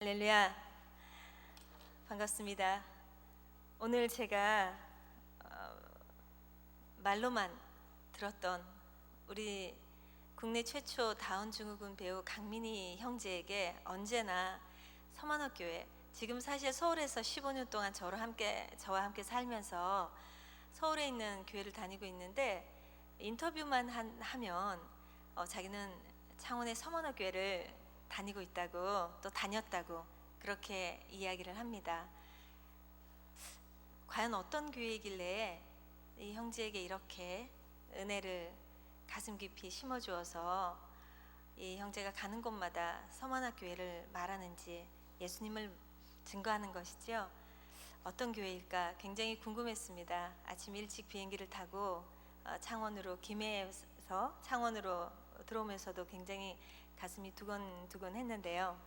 할렐루야, 반갑습니다. 오늘 제가 말로만 들었던 우리 국내 최초 다운증후군 배우 강민희 형제에게 언제나 서만학교회, 지금 사실 서울에서 15년 동안 저와 함께 살면서 서울에 있는 교회를 다니고 있는데, 인터뷰만 하면 자기는 창원의 서만학교회를 다니고 있다고, 또 다녔다고 그렇게 이야기를 합니다. 과연 어떤 교회이길래 이 형제에게 이렇게 은혜를 가슴 깊이 심어주어서 이 형제가 가는 곳마다 서만학교회를 말하는지, 예수님을 증거하는 것이죠. 어떤 교회일까 굉장히 궁금했습니다. 아침 일찍 비행기를 타고 창원으로, 김해에서 창원으로 들어오면서도 굉장히 가슴이 두근두근 했는데요.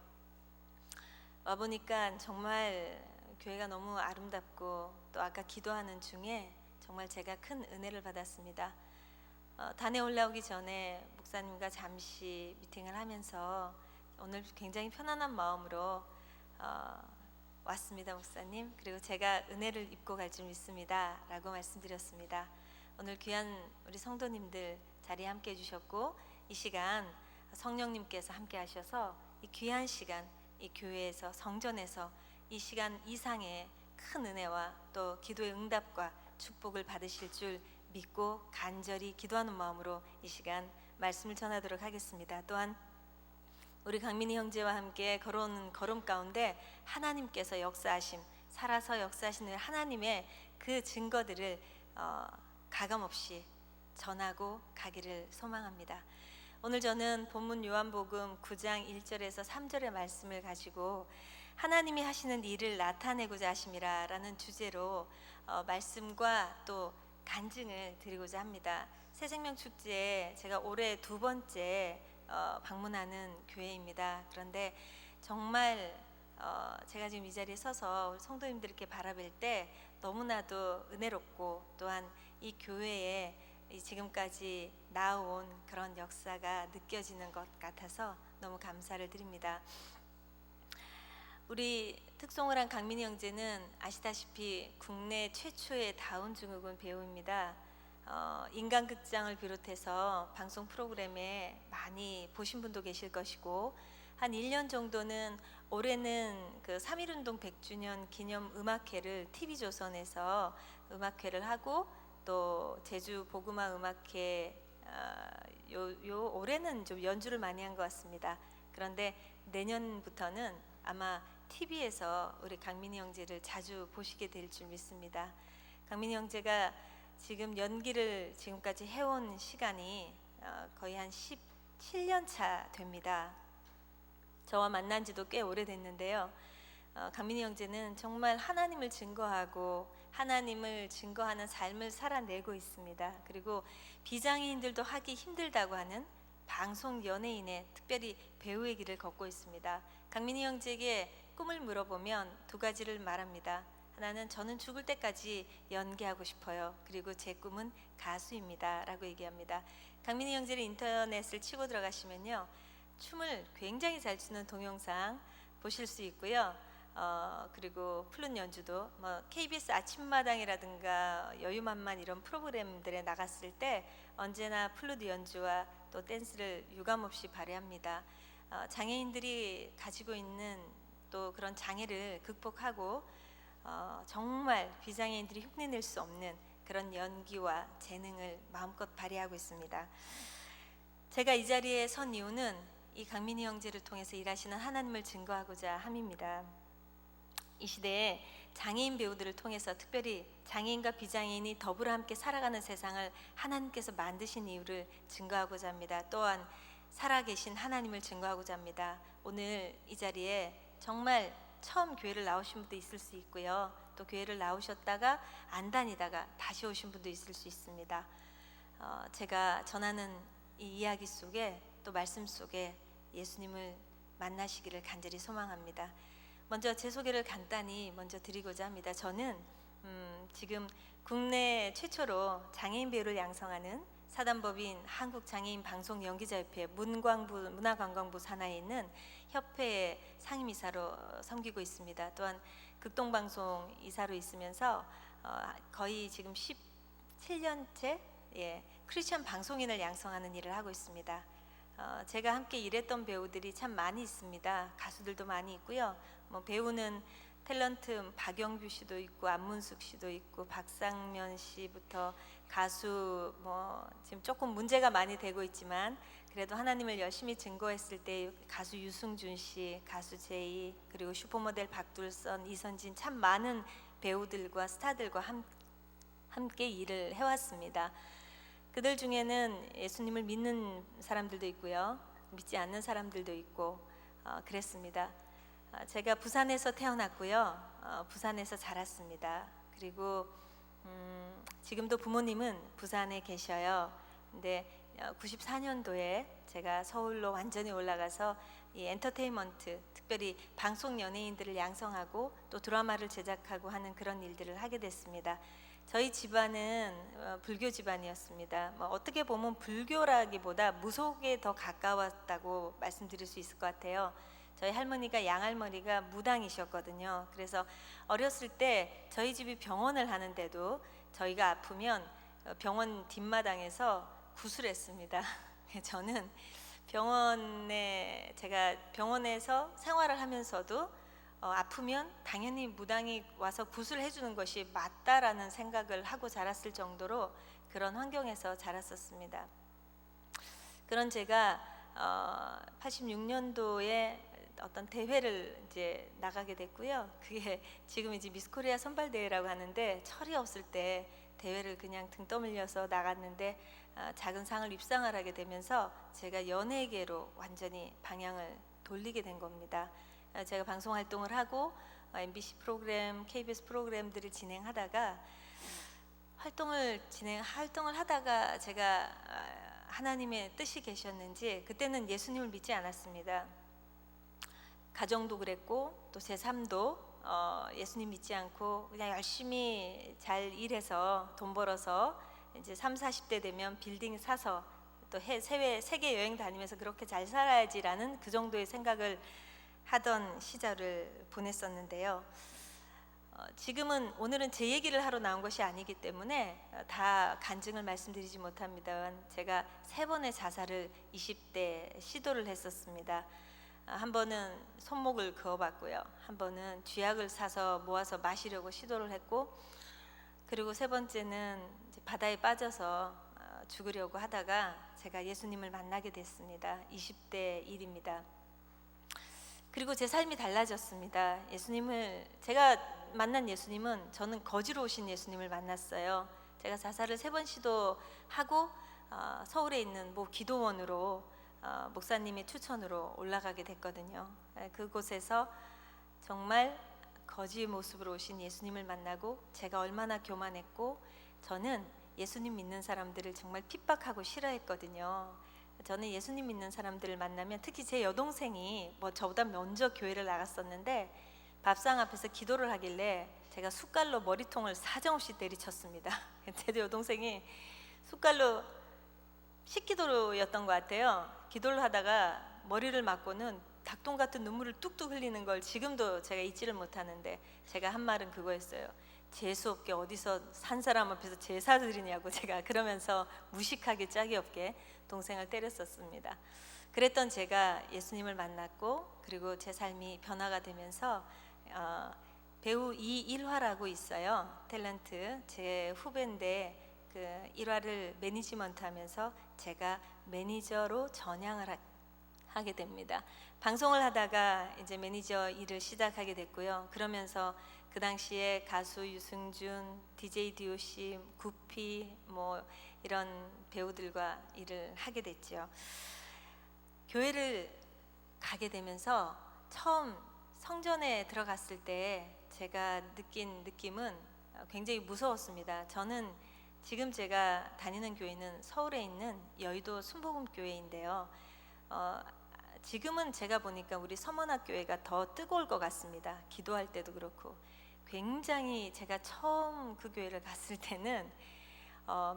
와보니까 정말 교회가 너무 아름답고, 또 아까 기도하는 중에 정말 제가 큰 은혜를 받았습니다. 단에 올라오기 전에 목사님과 잠시 미팅을 하면서 오늘 굉장히 편안한 마음으로 왔습니다, 목사님. 그리고 제가 은혜를 입고 갈 줄 믿습니다 라고 말씀드렸습니다. 오늘 귀한 우리 성도님들 자리에 함께 해주셨고, 이 시간 성령님께서 함께 하셔서 이 귀한 시간, 이 교회에서, 성전에서 이 시간 이상의 큰 은혜와 또 기도의 응답과 축복을 받으실 줄 믿고 간절히 기도하는 마음으로 이 시간 말씀을 전하도록 하겠습니다. 또한 우리 강민희 형제와 함께 걸어오는 걸음 가운데 하나님께서 역사하심, 살아서 역사하시는 하나님의 그 증거들을 가감없이 전하고 가기를 소망합니다. 오늘 저는 본문 요한복음 9장 1절에서 3절의 말씀을 가지고 하나님이 하시는 일을 나타내고자 하심이라 라는 주제로 말씀과 또 간증을 드리고자 합니다. 새생명축제에 제가 올해 두 번째 방문하는 교회입니다. 그런데 정말 제가 지금 이 자리에 서서 성도님들께 바라볼 때 너무나도 은혜롭고, 또한 이 교회에 지금까지 나온 그런 역사가 느껴지는 것 같아서 너무 감사를 드립니다. 우리 특송을 한 강민희 형제는 아시다시피 국내 최초의 다운증후군 배우입니다. 인간극장을 비롯해서 방송 프로그램에 많이 보신 분도 계실 것이고, 한 1년 정도는, 올해는 그 3.1운동 100주년 기념 음악회를 TV조선에서 음악회를 하고, 또 제주 복음화 음악회 올해는 좀 연주를 많이 한 것 같습니다. 그런데 내년부터는 아마 TV에서 우리 강민희 형제를 자주 보시게 될 줄 믿습니다. 강민희 형제가 지금 연기를 지금까지 해온 시간이 거의 한 17년 차 됩니다. 저와 만난 지도 꽤 오래됐는데요. 강민희 형제는 정말 하나님을 증거하고 하나님을 증거하는 삶을 살아내고 있습니다. 그리고 비장애인들도 하기 힘들다고 하는 방송 연예인의, 특별히 배우의 길을 걷고 있습니다. 강민희 형제에게 꿈을 물어보면 두 가지를 말합니다. 하나는 저는 죽을 때까지 연기하고 싶어요. 그리고 제 꿈은 가수입니다 라고 얘기합니다. 강민희 형제를 인터넷을 치고 들어가시면요, 춤을 굉장히 잘 추는 동영상 보실 수 있고요. 그리고 플룻 연주도 KBS 아침마당이라든가 여유만만 이런 프로그램들에 나갔을 때 언제나 플룻 연주와 또 댄스를 유감없이 발휘합니다. 장애인들이 가지고 있는 또 그런 장애를 극복하고 정말 비장애인들이 흉내낼 수 없는 그런 연기와 재능을 마음껏 발휘하고 있습니다. 제가 이 자리에 선 이유는 이 강민희 형제를 통해서 일하시는 하나님을 증거하고자 함입니다. 이 시대에 장애인 배우들을 통해서, 특별히 장애인과 비장애인이 더불어 함께 살아가는 세상을 하나님께서 만드신 이유를 증거하고자 합니다. 또한 살아계신 하나님을 증거하고자 합니다. 오늘 이 자리에 정말 처음 교회를 나오신 분도 있을 수 있고요, 또 교회를 나오셨다가 안 다니다가 다시 오신 분도 있을 수 있습니다. 제가 전하는 이 이야기 속에, 또 말씀 속에 예수님을 만나시기를 간절히 소망합니다. 먼저 제 소개를 간단히 먼저 드리고자 합니다. 저는 지금 국내 최초로 장애인 배우를 양성하는 사단법인 한국장애인 방송연기자협회 문화관광부 산하에 있는 협회의 상임이사로 섬기고 있습니다. 또한 극동방송 이사로 있으면서 거의 지금 17년째 크리스천 방송인을 양성하는 일을 하고 있습니다. 제가 함께 일했던 배우들이 참 많이 있습니다. 가수들도 많이 있고요. 배우는 탤런트 박영규 씨도 있고 안문숙 씨도 있고 박상면 씨부터 가수 지금 조금 문제가 많이 되고 있지만 그래도 하나님을 열심히 증거했을 때 가수 유승준 씨, 가수 제이, 그리고 슈퍼모델 박둘선, 이선진, 참 많은 배우들과 스타들과 함께 일을 해왔습니다. 그들 중에는 예수님을 믿는 사람들도 있고요, 믿지 않는 사람들도 있고 그랬습니다. 제가 부산에서 태어났고요, 부산에서 자랐습니다. 그리고 지금도 부모님은 부산에 계셔요. 근데 94년도에 제가 서울로 완전히 올라가서 이 엔터테인먼트, 특별히 방송 연예인들을 양성하고 또 드라마를 제작하고 하는 그런 일들을 하게 됐습니다. 저희 집안은 불교 집안이었습니다. 어떻게 보면 불교라기보다 무속에 더 가까웠다고 말씀드릴 수 있을 것 같아요. 저희 할머니가 양할머니가 무당이셨거든요. 그래서 어렸을 때 저희 집이 병원을 하는데도 저희가 아프면 병원 뒷마당에서 구슬했습니다. 저는 제가 병원에서 생활을 하면서도 아프면 당연히 무당이 와서 구슬해 주는 것이 맞다라는 생각을 하고 자랐을 정도로 그런 환경에서 자랐었습니다. 그런 제가 86년도에 어떤 대회를 이제 나가게 됐고요. 그게 지금 이제 미스 코리아 선발 대회라고 하는데 철이 없을 때 대회를 그냥 등 떠밀려서 나갔는데 작은 상을 입상을 하게 되면서 제가 연예계로 완전히 방향을 돌리게 된 겁니다. 제가 방송 활동을 하고 MBC 프로그램, KBS 프로그램들을 진행하다가 활동을 하다가 제가 하나님의 뜻이 계셨는지 그때는 예수님을 믿지 않았습니다. 가정도 그랬고 또 제 삶도 예수님 믿지 않고 그냥 열심히 잘 일해서 돈 벌어서 이제 30, 40대 되면 빌딩 사서 또 세계 여행 다니면서 그렇게 잘 살아야지라는 그 정도의 생각을 하던 시절을 보냈었는데요. 오늘은 제 얘기를 하러 나온 것이 아니기 때문에 다 간증을 말씀드리지 못합니다만 제가 3번의 자살을 20대 시도를 했었습니다. 한 번은 손목을 그어봤고요, 한 번은 쥐약을 사서 모아서 마시려고 시도를 했고, 그리고 3번째는 이제 바다에 빠져서 죽으려고 하다가 제가 예수님을 만나게 됐습니다. 20대 일입니다. 그리고 제 삶이 달라졌습니다. 제가 만난 예수님은 저는 거지로 오신 예수님을 만났어요. 제가 자살을 3번 시도하고 서울에 있는 기도원으로 목사님의 추천으로 올라가게 됐거든요. 그곳에서 정말 거지의 모습으로 오신 예수님을 만나고 제가 얼마나 교만했고 저는 예수님 믿는 사람들을 정말 핍박하고 싫어했거든요. 저는 예수님 믿는 사람들을 만나면 특히 제 여동생이 저보다 먼저 교회를 나갔었는데 밥상 앞에서 기도를 하길래 제가 숟갈로 머리통을 사정없이 때리쳤습니다. 제 여동생이 숟갈로 식기도였던 것 같아요. 기도를 하다가 머리를 맞고는 닭똥 같은 눈물을 뚝뚝 흘리는 걸 지금도 제가 잊지를 못하는데 제가 한 말은 그거였어요. 재수 없게 어디서 산 사람 앞에서 제사 드리냐고 제가 그러면서 무식하게 짝이 없게 동생을 때렸었습니다. 그랬던 제가 예수님을 만났고 그리고 제 삶이 변화가 되면서 배우 이일화라고 있어요. 탤런트 제 후배인데 그 일화를 매니지먼트 하면서 제가 매니저로 전향을 하게 됩니다. 방송을 하다가 이제 매니저 일을 시작하게 됐고요. 그러면서 그 당시에 가수 유승준, DJ DOC, 구피 이런 배우들과 일을 하게 됐죠. 교회를 가게 되면서 처음 성전에 들어갔을 때 제가 느낀 느낌은 굉장히 무서웠습니다. 저는 지금 제가 다니는 교회는 서울에 있는 여의도 순복음교회인데요. 지금은 제가 보니까 우리 서문학교회가 더 뜨거울 것 같습니다. 기도할 때도 그렇고 굉장히 제가 처음 그 교회를 갔을 때는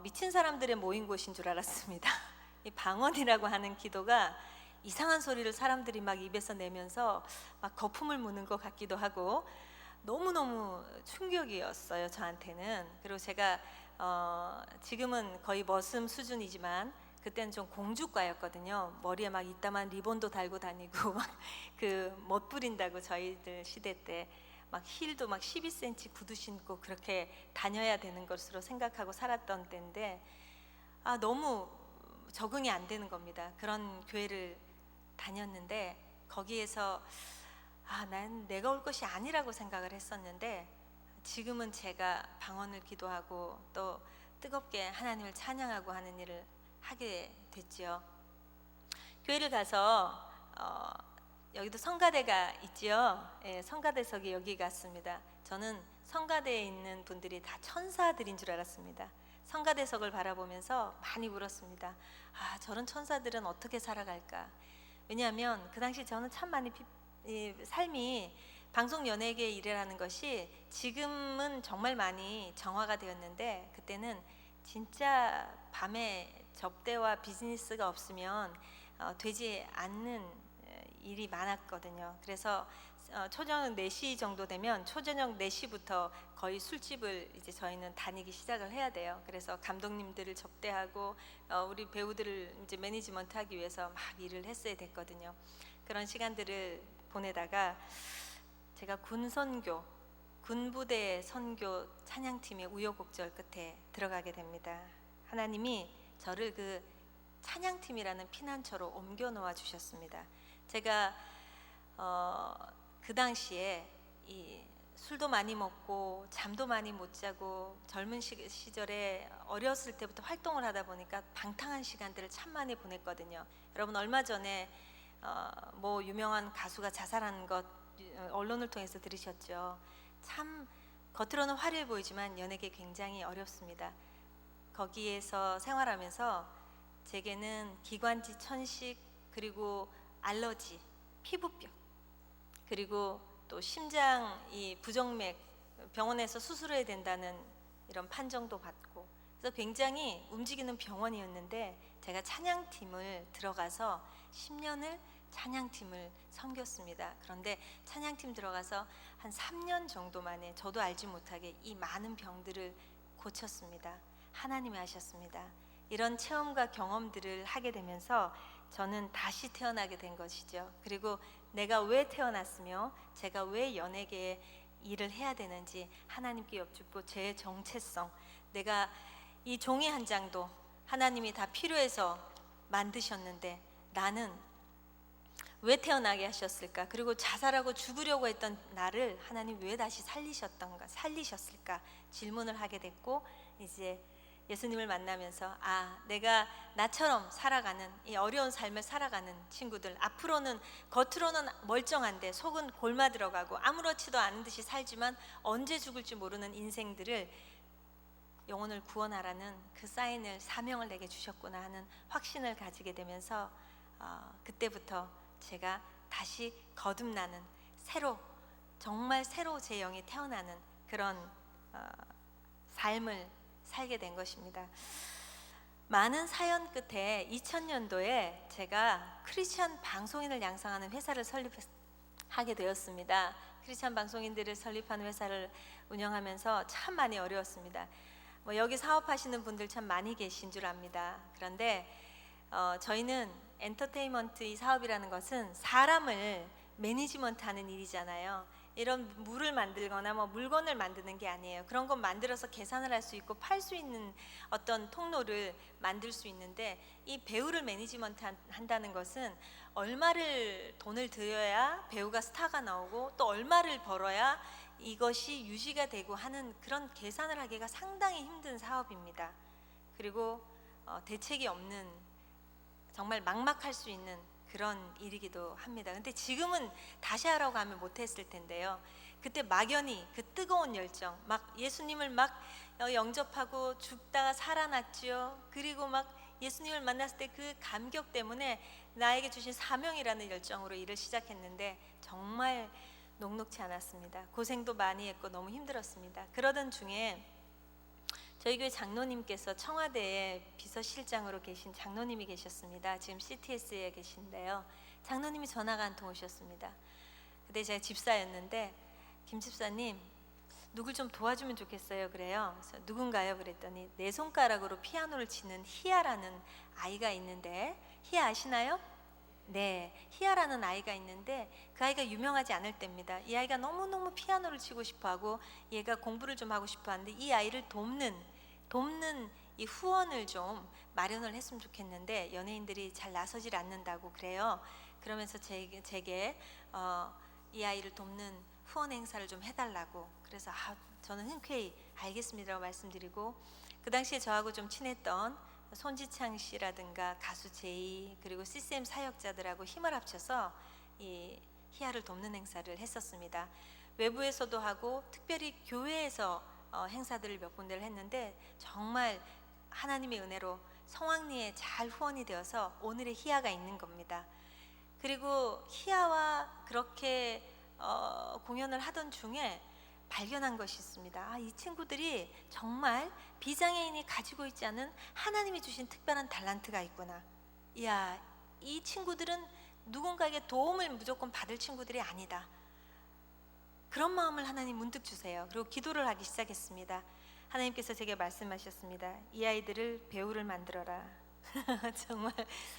미친 사람들의 모인 곳인 줄 알았습니다. 이 방언이라고 하는 기도가 이상한 소리를 사람들이 막 입에서 내면서 막 거품을 무는 것 같기도 하고 너무너무 충격이었어요, 저한테는. 그리고 제가 지금은 거의 머슴 수준이지만 그때는 좀 공주과였거든요. 머리에 막 이따만 리본도 달고 다니고 막 그 멋부린다고 저희들 시대 때 막 힐도 막 12cm 구두 신고 그렇게 다녀야 되는 것으로 생각하고 살았던 때인데 너무 적응이 안 되는 겁니다. 그런 교회를 다녔는데 거기에서 난 내가 올 것이 아니라고 생각을 했었는데 지금은 제가 방언을 기도하고 또 뜨겁게 하나님을 찬양하고 하는 일을 하게 됐지요. 교회를 가서 여기도 성가대가 있지요. 예, 성가대석이 여기 갔습니다. 저는 성가대에 있는 분들이 다 천사들인 줄 알았습니다. 성가대석을 바라보면서 많이 울었습니다. 저런 천사들은 어떻게 살아갈까? 왜냐하면 그 당시 저는 참 많이 삶이 방송 연예계 일이라는 것이 지금은 정말 많이 정화가 되었는데 그때는 진짜 밤에 접대와 비즈니스가 없으면 되지 않는 일이 많았거든요. 그래서 초저녁 4시 정도 되면 초저녁 4시부터 거의 술집을 이제 저희는 다니기 시작을 해야 돼요. 그래서 감독님들을 접대하고 우리 배우들을 이제 매니지먼트하기 위해서 막 일을 했어야 됐거든요. 그런 시간들을 보내다가 제가 군부대 선교 찬양팀의 우여곡절 끝에 들어가게 됩니다. 하나님이 저를 그 찬양팀이라는 피난처로 옮겨 놓아 주셨습니다. 제가 그 당시에 이 술도 많이 먹고 잠도 많이 못 자고 젊은 시절에 어렸을 때부터 활동을 하다 보니까 방탕한 시간들을 참 많이 보냈거든요. 여러분 얼마 전에 뭐 유명한 가수가 자살한 것 언론을 통해서 들으셨죠. 참 겉으로는 화려해 보이지만 연예계 굉장히 어렵습니다. 거기에서 생활하면서 제게는 기관지 천식 그리고 알러지, 피부병 그리고 또 심장 이 부정맥 병원에서 수술해야 된다는 이런 판정도 받고 그래서 굉장히 움직이는 병원이었는데 제가 찬양팀을 들어가서 10년을 찬양팀을 섬겼습니다. 그런데 찬양팀 들어가서 한 3년 정도 만에 저도 알지 못하게 이 많은 병들을 고쳤습니다. 하나님이 하셨습니다. 이런 체험과 경험들을 하게 되면서 저는 다시 태어나게 된 것이죠. 그리고 내가 왜 태어났으며 제가 왜 연예계에 일을 해야 되는지 하나님께 여쭙고 제 정체성, 내가 이 종이 한 장도 하나님이 다 필요해서 만드셨는데 나는 왜 태어나게 하셨을까? 그리고 자살하고 죽으려고 했던 나를 하나님 왜 다시 살리셨을까? 질문을 하게 됐고 이제 예수님을 만나면서 내가 나처럼 살아가는 이 어려운 삶을 살아가는 친구들 앞으로는 겉으로는 멀쩡한데 속은 골마 들어가고 아무렇지도 않은 듯이 살지만 언제 죽을지 모르는 인생들을 영혼을 구원하라는 그 사명을 내게 주셨구나 하는 확신을 가지게 되면서 그때부터 제가 다시 거듭나는 정말 새로 제 영이 태어나는 그런 삶을 살게 된 것입니다. 많은 사연 끝에 2000년도에 제가 크리스천 방송인을 양성하는 회사를 설립하게 되었습니다. 크리스천 방송인들을 설립하는 회사를 운영하면서 참 많이 어려웠습니다. 여기 사업하시는 분들 참 많이 계신 줄 압니다. 그런데 저희는 엔터테인먼트 이 사업이라는 것은 사람을 매니지먼트하는 일이잖아요. 이런 물을 만들거나 물건을 만드는 게 아니에요. 그런 건 만들어서 계산을 할 수 있고 팔 수 있는 어떤 통로를 만들 수 있는데 이 배우를 매니지먼트 한다는 것은 얼마를 돈을 들여야 배우가 스타가 나오고 또 얼마를 벌어야 이것이 유지가 되고 하는 그런 계산을 하기가 상당히 힘든 사업입니다. 그리고 대책이 없는 정말 막막할 수 있는 그런 일이기도 합니다. 근데 지금은 다시 하라고 하면 못했을 텐데요. 그때 막연히 그 뜨거운 열정, 막 예수님을 막 영접하고 죽다가 살아났지요. 그리고 막 예수님을 만났을 때 그 감격 때문에 나에게 주신 사명이라는 열정으로 일을 시작했는데 정말 녹록지 않았습니다. 고생도 많이 했고 너무 힘들었습니다. 그러던 중에 저희 교회 장로님께서 청와대에 비서실장으로 계신 장로님이 계셨습니다. 지금 CTS에 계신데요. 장로님이 전화가 한 통 오셨습니다. 그때 제가 집사였는데, 김 집사님 누굴 좀 도와주면 좋겠어요. 그래요. 그래서 누군가요? 그랬더니 네 손가락으로 피아노를 치는 희아라는 아이가 있는데, 희아 아시나요? 네, 희아라는 아이가 있는데 그 아이가 유명하지 않을 때입니다. 이 아이가 너무너무 피아노를 치고 싶어하고 얘가 공부를 좀 하고 싶어하는데 이 아이를 돕는 이 후원을 좀 마련을 했으면 좋겠는데 연예인들이 잘 나서질 않는다고 그래요. 그러면서 제게 이 아이를 돕는 후원 행사를 좀 해달라고. 그래서 저는 흔쾌히 알겠습니다라고 말씀드리고, 그 당시에 저하고 좀 친했던 손지창 씨라든가 가수 제이 그리고 CCM 사역자들하고 힘을 합쳐서 이 희아를 돕는 행사를 했었습니다. 외부에서도 하고 특별히 교회에서 행사들을 몇 군데를 했는데 정말 하나님의 은혜로 성황리에 잘 후원이 되어서 오늘의 희아가 있는 겁니다. 그리고 희아와 그렇게 공연을 하던 중에 발견한 것이 있습니다. 이 친구들이 정말 비장애인이 가지고 있지 않은 하나님이 주신 특별한 달란트가 있구나. 이야, 이 친구들은 누군가에게 도움을 무조건 받을 친구들이 아니다. 그런 마음을 하나님 문득 주세요. 그리고 기도를 하기 시작했습니다. 하나님께서 제게 말씀하셨습니다. 이 아이들을 배우를 만들어라. 정말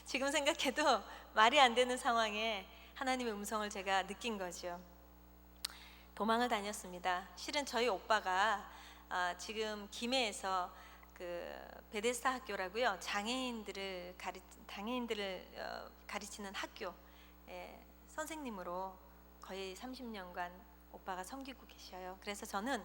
지금 생각해도 말이 안 되는 상황에 하나님의 음성을 제가 느낀 거죠. 도망을 다녔습니다. 실은 저희 오빠가 지금 김해에서 그 베데스다 학교라고요, 장애인들을 가르치는 학교 선생님으로 거의 30년간 오빠가 섬기고 계셔요. 그래서 저는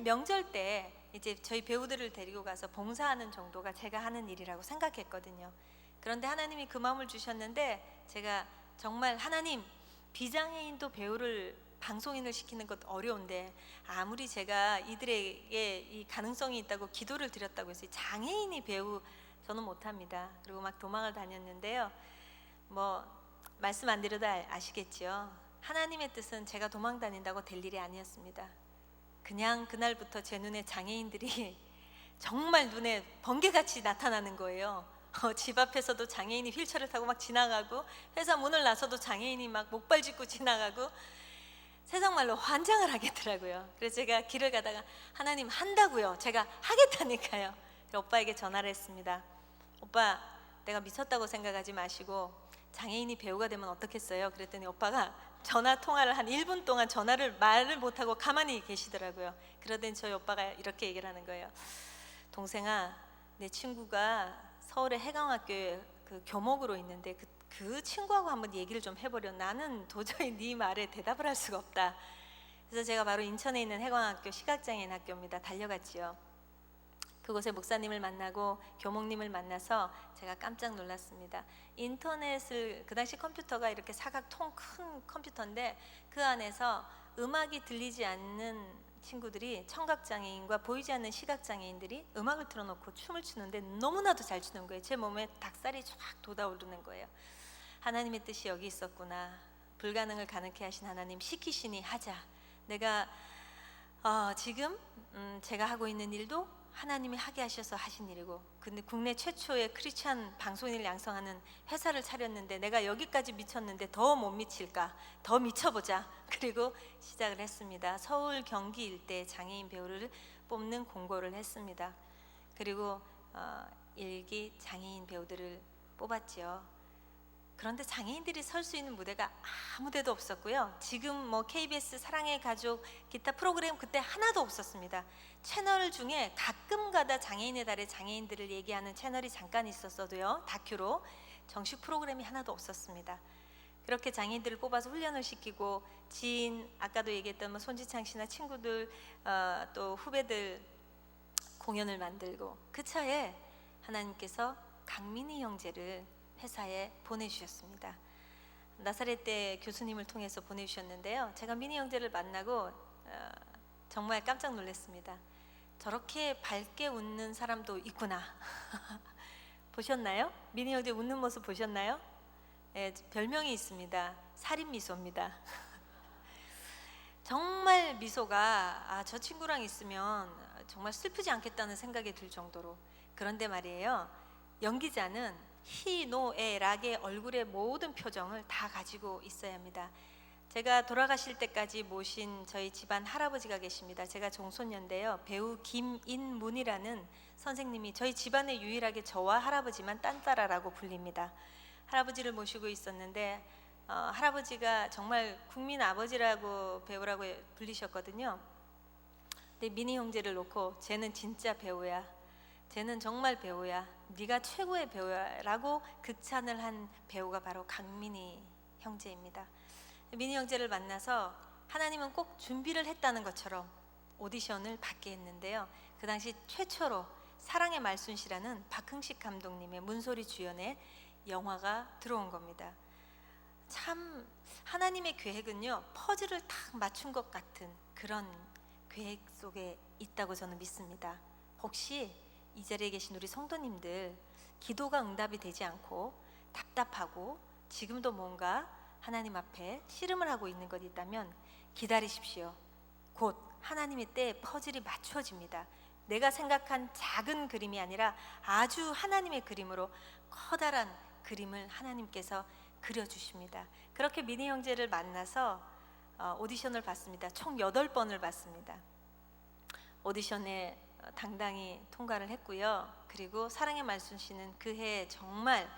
명절 때 이제 저희 배우들을 데리고 가서 봉사하는 정도가 제가 하는 일이라고 생각했거든요. 그런데 하나님이 그 마음을 주셨는데 제가 정말 하나님, 비장애인도 배우를 방송인을 시키는 것 어려운데 아무리 제가 이들에게 이 가능성이 있다고 기도를 드렸다고 해서 장애인이 배우 저는 못합니다. 그리고 막 도망을 다녔는데요. 뭐 말씀 안 드려도 아시겠죠. 하나님의 뜻은 제가 도망 다닌다고 될 일이 아니었습니다. 그냥 그날부터 제 눈에 장애인들이 정말 눈에 번개같이 나타나는 거예요. 집 앞에서도 장애인이 휠체어를 타고 막 지나가고, 회사 문을 나서도 장애인이 막 목발 짚고 지나가고, 세상 말로 환장을 하겠더라고요. 그래서 제가 길을 가다가 하나님, 한다고요. 제가 하겠다니까요. 오빠에게 전화를 했습니다. 오빠, 내가 미쳤다고 생각하지 마시고 장애인이 배우가 되면 어떻겠어요? 그랬더니 오빠가 전화 통화를 한 1분 동안 말을 못하고 가만히 계시더라고요. 그러더니 저희 오빠가 이렇게 얘기를 하는 거예요. 동생아, 내 친구가 서울의 해강학교에 그 교목으로 있는데 그 친구하고 한번 얘기를 좀 해보려. 나는 도저히 네 말에 대답을 할 수가 없다. 그래서 제가 바로 인천에 있는 해강학교 시각장애인 학교입니다. 달려갔지요. 그곳에 목사님을 만나고 교목님을 만나서 제가 깜짝 놀랐습니다. 인터넷을, 그 당시 컴퓨터가 이렇게 사각통 큰 컴퓨터인데 그 안에서 음악이 들리지 않는 친구들이, 청각장애인과 보이지 않는 시각장애인들이 음악을 틀어놓고 춤을 추는데 너무나도 잘 추는 거예요. 제 몸에 닭살이 쫙 돋아오르는 거예요. 하나님의 뜻이 여기 있었구나. 불가능을 가능케 하신 하나님, 시키시니 하자. 내가 지금 제가 하고 있는 일도 하나님이 하게 하셔서 하신 일이고, 근데 국내 최초의 크리스찬 방송인을 양성하는 회사를 차렸는데 내가 여기까지 미쳤는데 더 못 미칠까? 더 미쳐보자. 그리고 시작을 했습니다. 서울 경기 일대 장애인 배우를 뽑는 공고를 했습니다. 그리고 일기 장애인 배우들을 뽑았지요. 그런데 장애인들이 설 수 있는 무대가 아무 데도 없었고요. 지금 뭐 KBS 사랑의 가족 기타 프로그램 그때 하나도 없었습니다. 채널 중에 가끔가다 장애인의 달에 장애인들을 얘기하는 채널이 잠깐 있었어도요, 다큐로 정식 프로그램이 하나도 없었습니다. 그렇게 장애인들을 뽑아서 훈련을 시키고, 지인, 아까도 얘기했던 뭐 손지창 씨나 친구들, 또 후배들 공연을 만들고, 그 차에 하나님께서 강민희 형제를 회사에 보내주셨습니다. 나사렛대 교수님을 통해서 보내주셨는데요. 제가 민희 형제를 만나고 정말 깜짝 놀랐습니다. 저렇게 밝게 웃는 사람도 있구나. 보셨나요? 민희 형제 웃는 모습 보셨나요? 별명이 있습니다. 살인 미소입니다. 정말 미소가 저 친구랑 있으면 정말 슬프지 않겠다는 생각이 들 정도로. 그런데 말이에요, 연기자는 희노애 락의 얼굴의 모든 표정을 다 가지고 있어야 합니다. 제가 돌아가실 때까지 모신 저희 집안 할아버지가 계십니다. 제가 종손녀인데요, 배우 김인문이라는 선생님이 저희 집안에 유일하게 저와 할아버지만 딴따라라고 불립니다. 할아버지를 모시고 있었는데 할아버지가 정말 국민 아버지라고 배우라고 불리셨거든요. 근데 민희 형제를 놓고 쟤는 진짜 배우야, 쟤는 정말 배우야, 네가 최고의 배우야 라고 극찬을 한 배우가 바로 강민희 형제입니다. 민희 형제를 만나서 하나님은 꼭 준비를 했다는 것처럼 오디션을 받게 했는데요, 그 당시 최초로 사랑의 말순시라는 박흥식 감독님의 문소리 주연의 영화가 들어온 겁니다. 참 하나님의 계획은요, 퍼즐을 딱 맞춘 것 같은 그런 계획 속에 있다고 저는 믿습니다. 혹시 이 자리에 계신 우리 성도님들, 기도가 응답이 되지 않고 답답하고 지금도 뭔가 하나님 앞에 씨름을 하고 있는 것 있다면 기다리십시오. 곧 하나님의 때에 퍼즐이 맞춰집니다. 내가 생각한 작은 그림이 아니라 아주 하나님의 그림으로 커다란 그림을 하나님께서 그려주십니다. 그렇게 민희 형제를 만나서 오디션을 봤습니다. 총 8번을 봤습니다. 오디션에 당당히 통과를 했고요. 그리고 사랑의 말순시는 그해 정말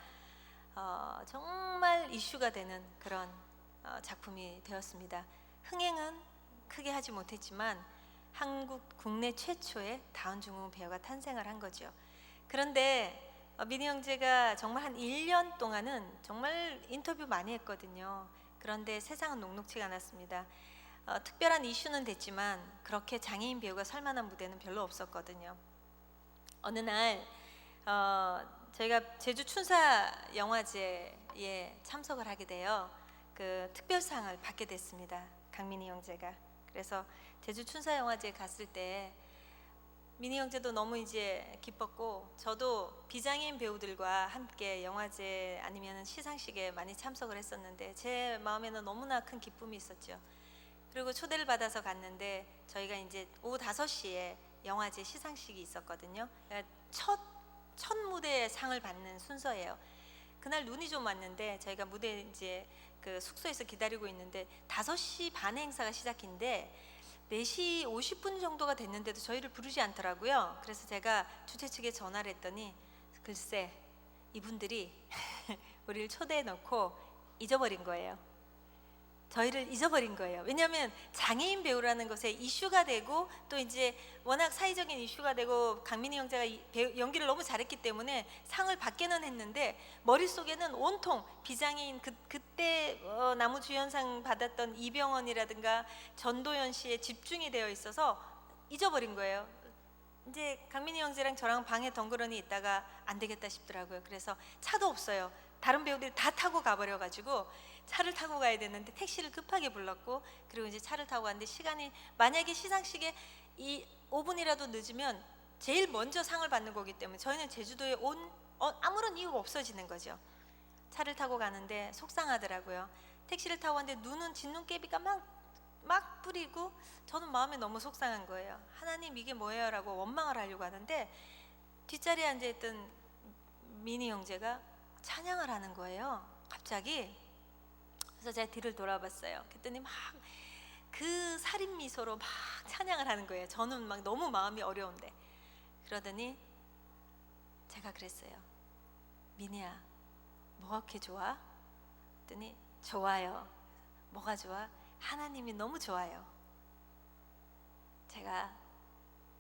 정말 이슈가 되는 그런 작품이 되었습니다. 흥행은 크게 하지 못했지만 한국 국내 최초의 다운증후 배우가 탄생을 한 거죠. 그런데 민희 형제가 정말 한 1년 동안은 정말 인터뷰 많이 했거든요. 그런데 세상은 녹록지가 않았습니다. 특별한 이슈는 됐지만 그렇게 장애인 배우가 설 만한 무대는 별로 없었거든요. 어느 날 저희가 제주 춘사 영화제에 참석을 하게 돼요. 그 특별상을 받게 됐습니다. 강민희 형제가. 그래서 제주 춘사 영화제에 갔을 때 민희 형제도 너무 이제 기뻤고, 저도 비장애인 배우들과 함께 영화제 아니면 시상식에 많이 참석을 했었는데 제 마음에는 너무나 큰 기쁨이 있었죠. 그리고 초대를 받아서 갔는데 저희가 이제 오후 5시에 영화제 시상식이 있었거든요. 그러니까 첫 무대에 상을 받는 순서예요. 그날 눈이 좀 왔는데 저희가 무대 이제 그 숙소에서 기다리고 있는데 5시 반에 행사가 시작인데 4시 50분 정도가 됐는데도 저희를 부르지 않더라고요. 그래서 제가 주최 측에 전화를 했더니 글쎄 이분들이 우리를 초대해 놓고 잊어버린 거예요. 저희를 잊어버린 거예요. 왜냐하면 장애인 배우라는 것에 이슈가 되고 또 이제 워낙 사회적인 이슈가 되고 강민희 형제가 연기를 너무 잘했기 때문에 상을 받기는 했는데 머릿속에는 온통 비장애인 그때 나무주연상 받았던 이병헌이라든가 전도연 씨에 집중이 되어 있어서 잊어버린 거예요. 이제 강민희 형제랑 저랑 방에 덩그러니 있다가 안 되겠다 싶더라고요. 그래서 차도 없어요. 다른 배우들이 다 타고 가버려가지고 차를 타고 가야 되는데 택시를 급하게 불렀고, 그리고 이제 차를 타고 갔는데 시간이 만약에 시상식에 5분이라도 늦으면 제일 먼저 상을 받는 거기 때문에 저희는 제주도에 온 아무런 이유가 없어지는 거죠. 차를 타고 가는데 속상하더라고요. 택시를 타고 갔는데 눈은 진눈깨비가 막 뿌리고 저는 마음이 너무 속상한 거예요. 하나님 이게 뭐예요? 라고 원망을 하려고 하는데 뒷자리에 앉아있던 민희 형제가 찬양을 하는 거예요. 갑자기. 그래서 제가 뒤를 돌아봤어요. 그랬더니 막 그 살인 미소로 막 찬양을 하는 거예요. 저는 막 너무 마음이 어려운데. 그러더니 제가 그랬어요. 민희야, 뭐가 그렇게 좋아? 그랬더니 좋아요. 뭐가 좋아? 하나님이 너무 좋아요. 제가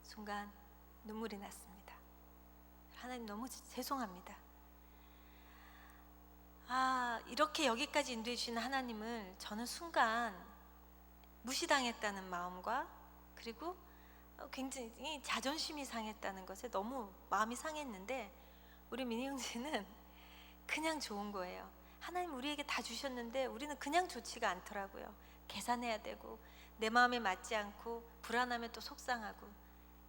순간 눈물이 났습니다. 하나님 너무 죄송합니다. 이렇게 여기까지 인도해 주시는 하나님을 저는 순간 무시당했다는 마음과 그리고 굉장히 자존심이 상했다는 것에 너무 마음이 상했는데, 우리 민희 형제는 그냥 좋은 거예요. 하나님 우리에게 다 주셨는데 우리는 그냥 좋지가 않더라고요. 계산해야 되고 내 마음에 맞지 않고 불안하면 또 속상하고.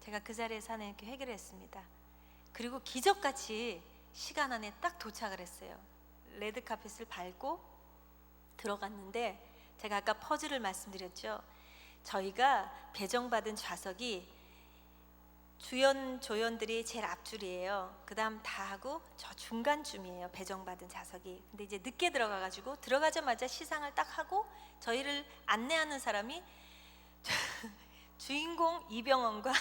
제가 그 자리에서 하나님께 회개를 했습니다. 그리고 기적같이 시간 안에 딱 도착을 했어요. 레드카펫을 밟고 들어갔는데, 제가 아까 퍼즐을 말씀드렸죠. 저희가 배정받은 좌석이 주연 조연들이 제일 앞줄이에요. 그다음 다 하고 저 중간쯤이에요. 배정받은 좌석이. 근데 이제 늦게 들어가가지고 들어가자마자 시상을 딱 하고 저희를 안내하는 사람이 주인공 이병헌과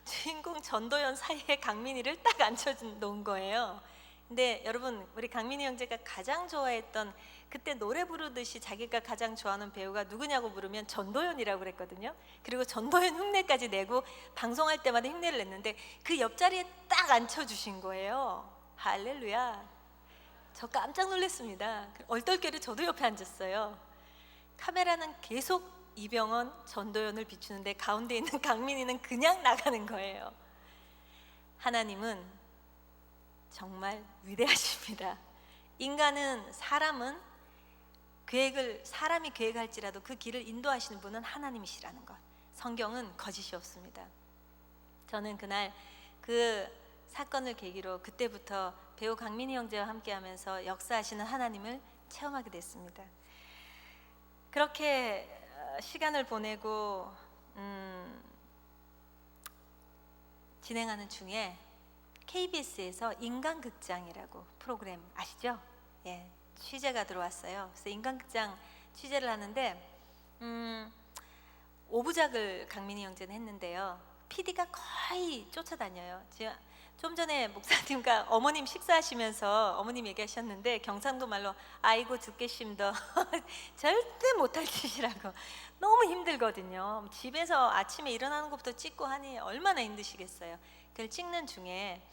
주인공 전도연 사이에 강민이를 딱 앉혀놓은 거예요. 근데 여러분, 우리 강민이 형제가 가장 좋아했던, 그때 노래 부르듯이 자기가 가장 좋아하는 배우가 누구냐고 물으면 전도연이라고 그랬거든요. 그리고 전도연 흉내까지 내고 방송할 때마다 흉내를 냈는데 그 옆자리에 딱 앉혀주신 거예요. 할렐루야. 저 깜짝 놀랐습니다. 얼떨결에 저도 옆에 앉았어요. 카메라는 계속 이병헌, 전도연을 비추는데 가운데 있는 강민이는 그냥 나가는 거예요. 하나님은 정말 위대하십니다. 사람이 계획할지라도 그 길을 인도하시는 분은 하나님이시라는 것. 성경은 거짓이 없습니다. 저는 그날 그 사건을 계기로 그때부터 배우 강민이 형제와 함께하면서 역사하시는 하나님을 체험하게 됐습니다. 그렇게 시간을 보내고 진행하는 중에 KBS에서 인간극장이라고 프로그램 아시죠? 예, 취재가 들어왔어요. 그래서 인간극장 취재를 하는데 5부작을 강민이 형제는 했는데요. PD가 거의 쫓아다녀요. 좀 전에 목사님과 어머님 식사하시면서 어머님 얘기하셨는데 경상도 말로 아이고 죽게 심더 절대 못할 짓이라고. 너무 힘들거든요. 집에서 아침에 일어나는 것부터 찍고 하니 얼마나 힘드시겠어요. 그걸 찍는 중에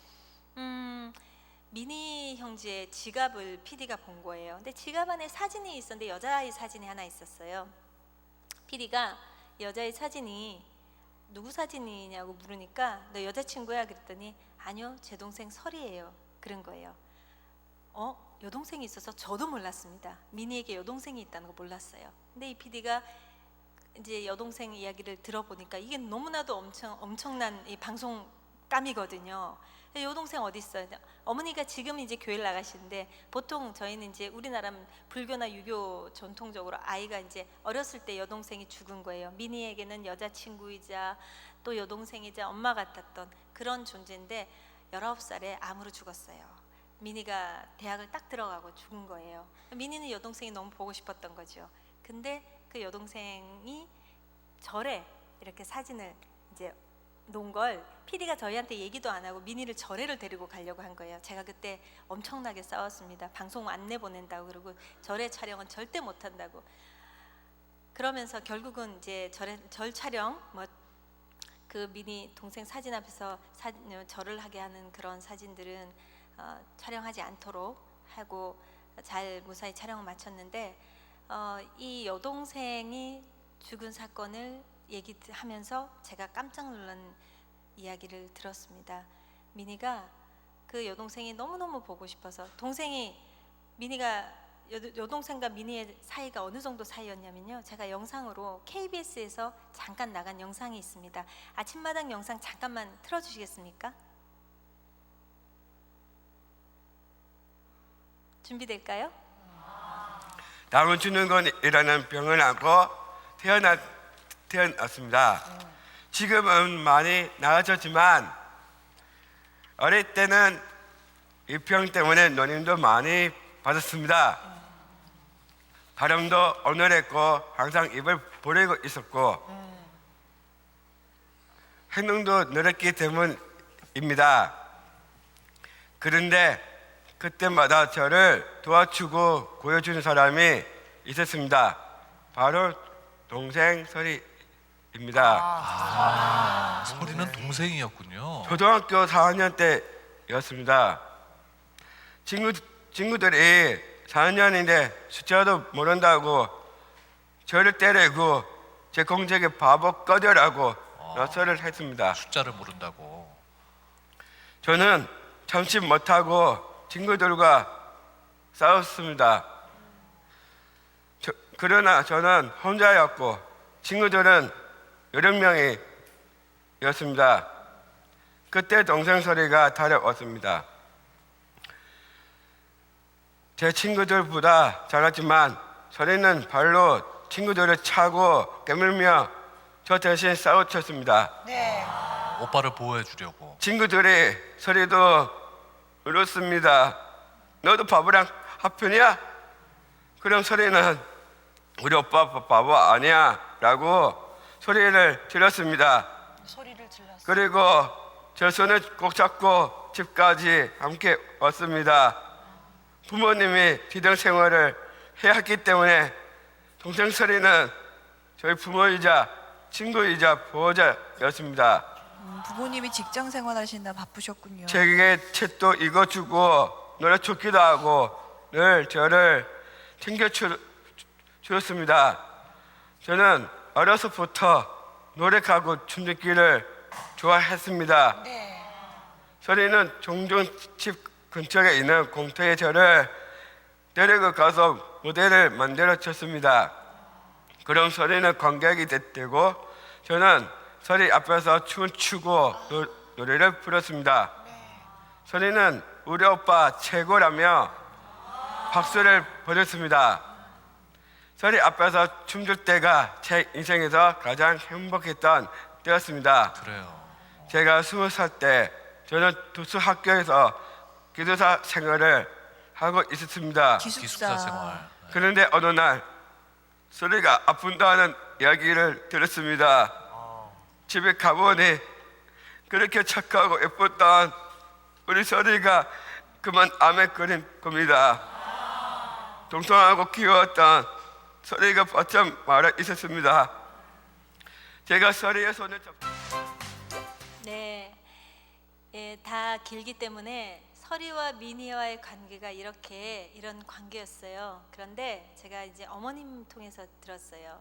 미니 형제의 지갑을 PD가 본 거예요. 근데 지갑 안에 사진이 있었는데 여자아이 사진이 하나 있었어요. PD가 여자의 사진이 누구 사진이냐고 물으니까 너 여자친구야? 그랬더니 아니요, 제 동생 설이에요. 그런 거예요. 여동생이 있어서 저도 몰랐습니다. 미니에게 여동생이 있다는 거 몰랐어요. 근데 이 PD가 이제 여동생 이야기를 들어보니까 이게 너무나도 엄청난 이 방송감이거든요. 여동생 어디 있어요? 어머니가 지금 이제 교회를 나가시는데 보통 저희는 이제 우리나라 불교나 유교 전통적으로 아이가 이제 어렸을 때 여동생이 죽은 거예요. 미니에게는 여자친구이자 또 여동생이자 엄마 같았던 그런 존재인데 19살에 암으로 죽었어요. 미니가 대학을 딱 들어가고 죽은 거예요. 미니는 여동생이 너무 보고 싶었던 거죠. 근데 그 여동생이 절에 이렇게 사진을 이제 놓은 걸 PD가 저희한테 얘기도 안 하고 미니를 절에를 데리고 가려고 한 거예요. 제가 그때 엄청나게 싸웠습니다. 방송 안내 보낸다고 그러고 절에 촬영은 절대 못 한다고. 그러면서 결국은 이제 절 촬영 그 미니 동생 사진 앞에서 절을 하게 하는 그런 사진들은 촬영하지 않도록 하고 잘 무사히 촬영을 마쳤는데 이 여동생이 죽은 사건을 얘기하면서 제가 깜짝 놀란 이야기를 들었습니다. 미니가 그 여동생이 너무너무 보고 싶어서 미니가 여동생과 미니의 사이가 어느 정도 사이였냐면요. 제가 영상으로 KBS에서 잠깐 나간 영상이 있습니다. 아침마당 영상 잠깐만 틀어주시겠습니까? 준비될까요? 나무 주는 건이라는 병을 안고 태어났습니다. 지금은 많이 나아졌지만 어릴 때는 이 병 때문에 노님도 많이 받았습니다. 발음도 어눌했고 항상 입을 벌리고 있었고 행동도 느렸기 때문입니다. 그런데 그때마다 저를 도와주고 보여주는 사람이 있었습니다. 바로 동생 설이입니다. 설이는 동생이었군요. 초등학교 4학년 때였습니다. 친구들이 4학년인데 숫자도 모른다고 저를 때리고 제 공책에 바보 꺼져라고 낯설을 했습니다. 숫자를 모른다고. 저는 참지 못하고 친구들과 싸웠습니다. 그러나 저는 혼자였고 친구들은 여러 명이었습니다. 그때 동생 소리가 달려왔습니다. 제 친구들보다 작았지만 소리는 발로 친구들을 차고 깨물며 저 대신 싸우쳤습니다. 네. 오빠를 보호해 주려고. 친구들이 서리도 울었습니다. 너도 바보랑 합편이야? 그럼 서리는 우리 오빠 바보 아니야 라고 소리를 질렀습니다. 소리를 질렀어요. 그리고 저 손을 꼭 잡고 집까지 함께 왔습니다. 부모님이 비등 생활을 해야 했기 때문에 동생 서리는 저희 부모이자 친구이자 보호자였습니다. 부모님이 직장 생활하시나 바쁘셨군요. 제게 책도 읽어주고 노래 좋기도 하고 늘 저를 챙겨주었습니다. 저는 어려서부터 노력하고 춤추기를 좋아했습니다. 네. 서리는 종종 집 근처에 있는 공터에 저를 데리고 가서 무대를 만들어 줬습니다. 그럼 서리는 관객이 되고 저는 서리 앞에서 춤을 추고 노래를 불렀습니다. 서리는 우리 오빠 최고라며 박수를 보냈습니다. 서리 앞에서 춤출 때가 제 인생에서 가장 행복했던 때였습니다. 그래요. 제가 20살 때 저는 도수 학교에서 기숙사 생활을 하고 있었습니다. 기숙사 생활. 그런데 어느 날 소리가 아픈다는 이야기를 들었습니다. 집에 가보니 그렇게 착하고 예뻤던 우리 소리가 그만 암에 걸린 겁니다. 동통하고 귀여웠던 소리가 바짝 말아 있었습니다. 제가 소리의 손을 잡고 네, 다 길기 때문에 서리와 미니와의 관계가 이런 관계였어요. 그런데 제가 이제 어머님 통해서 들었어요.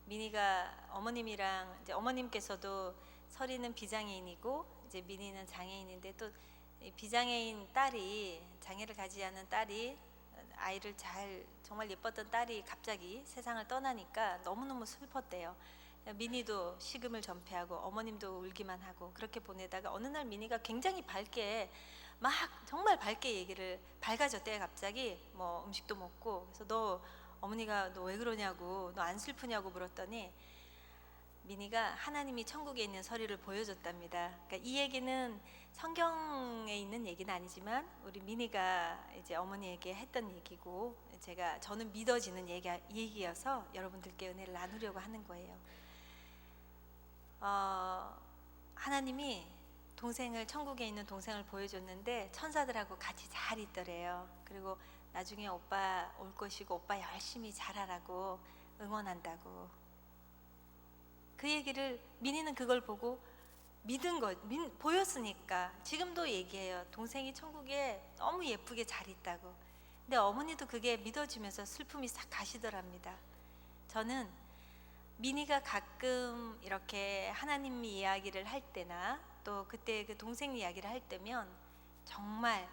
미니가 어머님이랑 이제 어머님께서도 서리는 비장애인이고 이제 미니는 장애인인데 또 이 비장애인 딸이 장애를 가지지 않은 딸이 아이를 정말 예뻤던 딸이 갑자기 세상을 떠나니까 너무너무 슬펐대요. 미니도 식음을 전폐하고 어머님도 울기만 하고 그렇게 보내다가 어느 날 미니가 굉장히 밝게 막 정말 밝게 밝아졌대요. 갑자기 뭐 음식도 먹고. 그래서 너 어머니가 너 왜 그러냐고, 너 안 슬프냐고 물었더니 미니가 하나님이 천국에 있는 서리를 보여줬답니다. 그러니까 이 얘기는 성경에 있는 얘기는 아니지만 우리 미니가 이제 어머니에게 했던 얘기고 저는 믿어지는 얘기여서 여러분들께 은혜를 나누려고 하는 거예요. 하나님이 천국에 있는 동생을 보여줬는데 천사들하고 같이 잘 있더래요. 그리고 나중에 오빠 올 것이고 오빠 열심히 잘하라고 응원한다고. 그 얘기를 미니는 그걸 보고 믿은 거 보였으니까 지금도 얘기해요. 동생이 천국에 너무 예쁘게 잘 있다고. 근데 어머니도 그게 믿어지면서 슬픔이 싹 가시더랍니다. 저는 미니가 가끔 이렇게 하나님 이야기를 할 때나 또 그때 그 동생 이야기를 할 때면 정말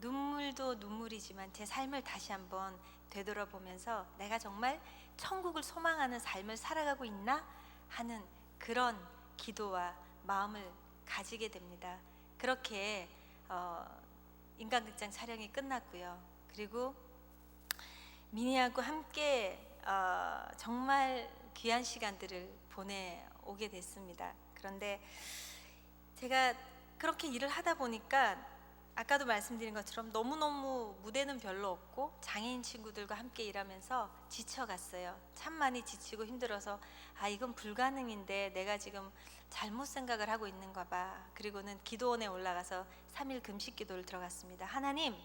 눈물도 눈물이지만 제 삶을 다시 한번 되돌아보면서 내가 정말 천국을 소망하는 삶을 살아가고 있나 하는 그런 기도와 마음을 가지게 됩니다. 그렇게 인간극장 촬영이 끝났고요. 그리고 미니하고 함께 정말 귀한 시간들을 보내오게 됐습니다. 그런데 제가 그렇게 일을 하다 보니까 아까도 말씀드린 것처럼 너무너무 무대는 별로 없고 장애인 친구들과 함께 일하면서 지쳐갔어요. 참 많이 지치고 힘들어서 이건 불가능인데 내가 지금 잘못 생각을 하고 있는가 봐. 그리고는 기도원에 올라가서 3일 금식 기도를 들어갔습니다. 하나님,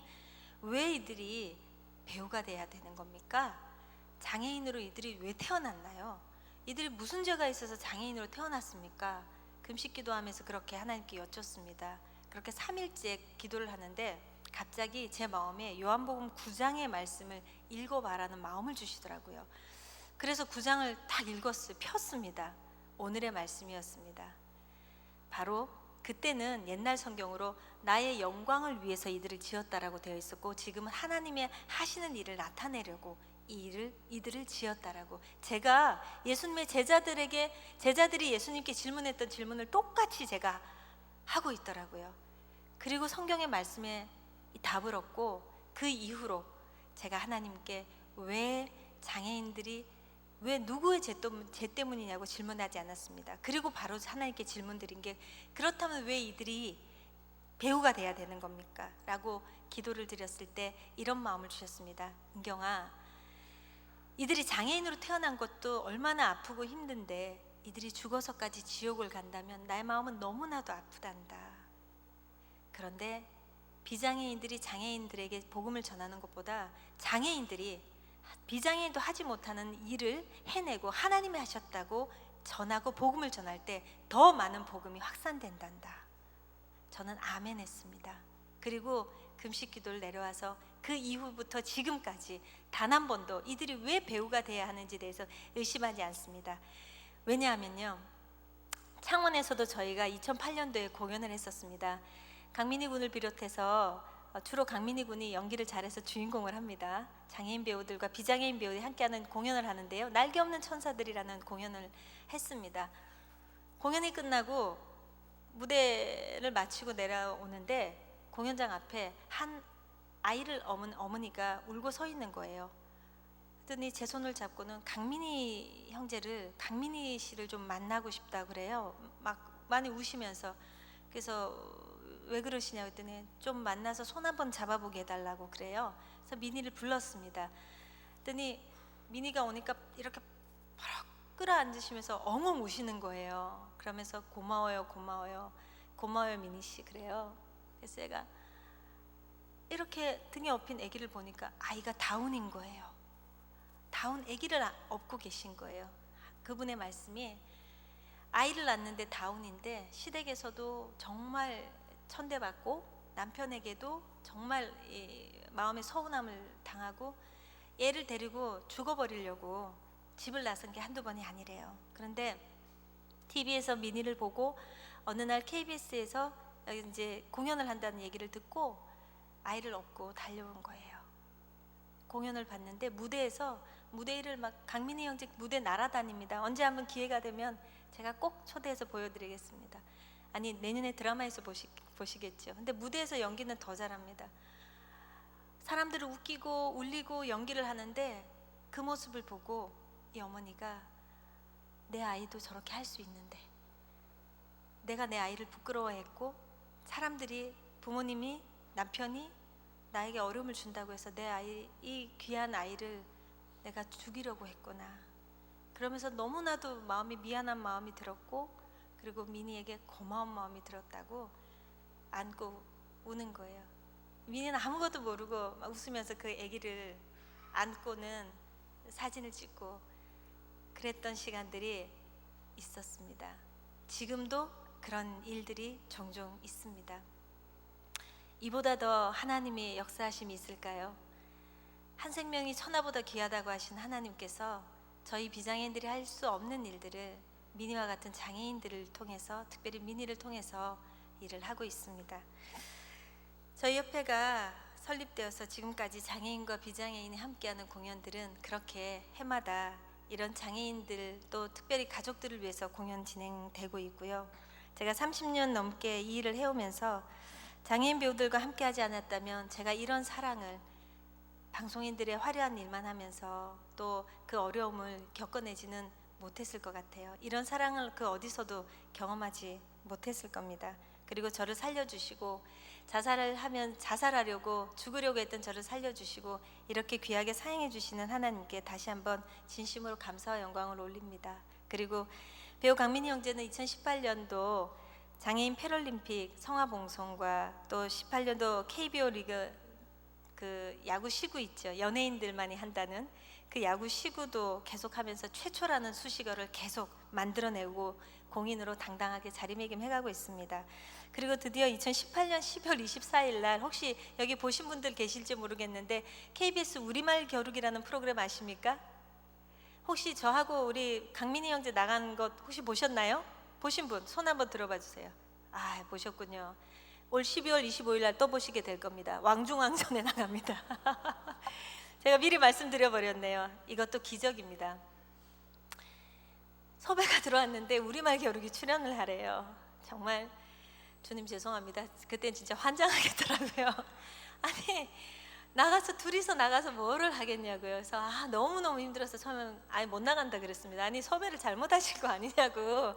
왜 이들이 배우가 돼야 되는 겁니까? 장애인으로 이들이 왜 태어났나요? 이들이 무슨 죄가 있어서 장애인으로 태어났습니까? 금식 기도하면서 그렇게 하나님께 여쭙습니다. 그렇게 3일째 기도를 하는데 갑자기 제 마음에 요한복음 9장의 말씀을 읽어봐라는 마음을 주시더라고요. 그래서 9장을 딱 읽었어요. 폈습니다. 오늘의 말씀이었습니다. 바로 그때는 옛날 성경으로 나의 영광을 위해서 이들을 지었다라고 되어 있었고 지금은 하나님의 하시는 일을 나타내려고 이들을 지었다라고. 제가 예수님의 제자들이 예수님께 질문했던 질문을 똑같이 제가 하고 있더라고요. 그리고 성경의 말씀에 답을 얻고 그 이후로 제가 하나님께 왜 장애인들이 왜 누구의 죄 때문이냐고 질문하지 않았습니다. 그리고 바로 하나님께 질문드린 게 그렇다면 왜 이들이 배우가 돼야 되는 겁니까? 라고 기도를 드렸을 때 이런 마음을 주셨습니다. 은경아, 이들이 장애인으로 태어난 것도 얼마나 아프고 힘든데 이들이 죽어서까지 지옥을 간다면 나의 마음은 너무나도 아프단다. 그런데 비장애인들이 장애인들에게 복음을 전하는 것보다 장애인들이 비장애인도 하지 못하는 일을 해내고 하나님이 하셨다고 전하고 복음을 전할 때 더 많은 복음이 확산된단다. 저는 아멘 했습니다. 그리고 금식 기도를 내려와서 그 이후부터 지금까지 단 한 번도 이들이 왜 배우가 돼야 하는지에 대해서 의심하지 않습니다. 왜냐하면요, 창원에서도 저희가 2008년도에 공연을 했었습니다. 강민희 군을 비롯해서 주로 강민희 군이 연기를 잘해서 주인공을 합니다. 장애인 배우들과 비장애인 배우들이 함께하는 공연을 하는데요, 날개 없는 천사들이라는 공연을 했습니다. 공연이 끝나고 무대를 마치고 내려오는데 공연장 앞에 한 아이를 엄은 어머니가 울고 서 있는 거예요. 그랬더니 제 손을 잡고는 강민희 강민희 씨를 좀 만나고 싶다 그래요. 막 많이 우시면서. 그래서 왜 그러시냐고 했더니 좀 만나서 손 한번 잡아보게 해달라고 그래요. 그래서 민희를 불렀습니다. 그랬더니 민희가 오니까 이렇게 버럭 끌어앉으시면서 엉엉 우시는 거예요. 그러면서 고마워요, 고마워요, 고마워요 민희 씨 그래요. 그래서 제가 이렇게 등에 업힌 아기를 보니까 아이가 다운인 거예요. 다운 아기를 업고 계신 거예요. 그분의 말씀이 아이를 낳는데 다운인데 시댁에서도 정말 천대받고 남편에게도 정말 마음의 서운함을 당하고 얘를 데리고 죽어버리려고 집을 나선 게 한두 번이 아니래요. 그런데 TV에서 민희를 보고 어느 날 KBS에서 이제 공연을 한다는 얘기를 듣고 아이를 업고 달려온 거예요. 공연을 봤는데 무대에서 무대를 막 강민희 형제 무대 날아다닙니다. 언제 한번 기회가 되면 제가 꼭 초대해서 보여드리겠습니다. 아니 내년에 드라마에서 보시겠죠. 근데 무대에서 연기는 더 잘합니다. 사람들을 웃기고 울리고 연기를 하는데 그 모습을 보고 이 어머니가 내 아이도 저렇게 할 수 있는데 내가 내 아이를 부끄러워했고 사람들이 부모님이 남편이 나에게 어려움을 준다고 해서 내 아이 이 귀한 아이를 내가 죽이려고 했구나. 그러면서 너무나도 마음이 미안한 마음이 들었고 그리고 민희에게 고마운 마음이 들었다고 안고 우는 거예요. 민희는 아무것도 모르고 막 웃으면서 그 아기를 안고는 사진을 찍고 그랬던 시간들이 있었습니다. 지금도 그런 일들이 종종 있습니다. 이보다 더 하나님의 역사하심이 있을까요? 한 생명이 천하보다 귀하다고 하신 하나님께서 저희 비장애인들이 할 수 없는 일들을 민희와 같은 장애인들을 통해서 특별히 민희를 통해서 일을 하고 있습니다. 저희 협회가 설립되어서 지금까지 장애인과 비장애인이 함께하는 공연들은 그렇게 해마다 이런 장애인들 또 특별히 가족들을 위해서 공연 진행되고 있고요. 제가 30년 넘게 이 일을 해오면서 장애인 배우들과 함께하지 않았다면 제가 이런 사랑을 방송인들의 화려한 일만 하면서 또 그 어려움을 겪어내지는 못했을 것 같아요. 이런 사랑을 그 어디서도 경험하지 못했을 겁니다. 그리고 저를 살려주시고 자살을 하면 자살하려고 죽으려고 했던 저를 살려주시고 이렇게 귀하게 사용해 주시는 하나님께 다시 한번 진심으로 감사와 영광을 올립니다. 그리고 배우 강민희 형제는 2018년도 장애인 패럴림픽 성화봉송과 또 18년도 KBO 리그 그 야구 시구 있죠. 연예인들만이 한다는 그 야구 시구도 계속하면서 최초라는 수식어를 계속 만들어내고 공인으로 당당하게 자리매김해가고 있습니다. 그리고 드디어 2018년 12월 24일 날 혹시 여기 보신 분들 계실지 모르겠는데 KBS 우리말 겨루기라는 프로그램 아십니까? 혹시 저하고 우리 강민희 형제 나간 것 혹시 보셨나요? 보신 분 손 한번 들어봐 주세요. 아, 보셨군요. 올 12월 25일 날 또 보시게 될 겁니다. 왕중왕전에 나갑니다. 제가 미리 말씀드려 버렸네요. 이것도 기적입니다. 섭외가 들어왔는데 우리말 겨루기 출연을 하래요. 정말 주님 죄송합니다. 그땐 진짜 환장하겠더라고요. 아니 나가서 둘이서 나가서 뭐를 하겠냐고요. 그래서 너무너무 힘들어서 처음엔 아예 못 나간다 그랬습니다. 아니 섭외를 잘못하신 거 아니냐고.